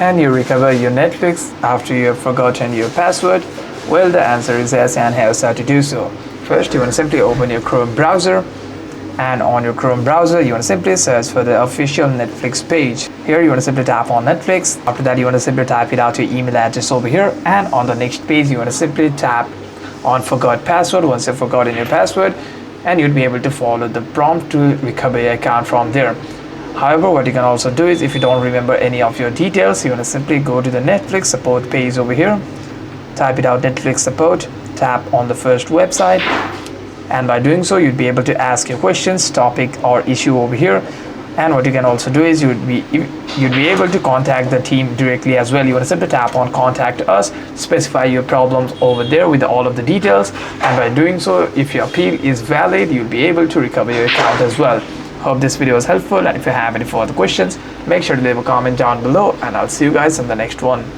and you recover your Netflix after you have forgotten your password? Well, the answer is yes, and here's how to do so. First, you want to simply open your Chrome browser, and on your Chrome browser you want to simply search for the official Netflix page. Here you want to simply tap on Netflix. After that, you want to simply type it out your email address over here, and on the next page you want to simply tap on forgot password once you've forgotten your password, and you'll be able to follow the prompt to recover your account from there. However, what you can also do is, if you don't remember any of your details, you want to simply go to the Netflix support page over here, type it out Netflix support, tap on the first website, and by doing so you'd be able to ask your questions, topic or issue over here. And what you can also do is you'd be able to contact the team directly as well. You want to simply tap on contact us, specify your problems over there with all of the details, and by doing so, if your appeal is valid, you'll be able to recover your account as well. Hope this video was helpful, and if you have any further questions, make sure to leave a comment down below, and I'll see you guys in the next one.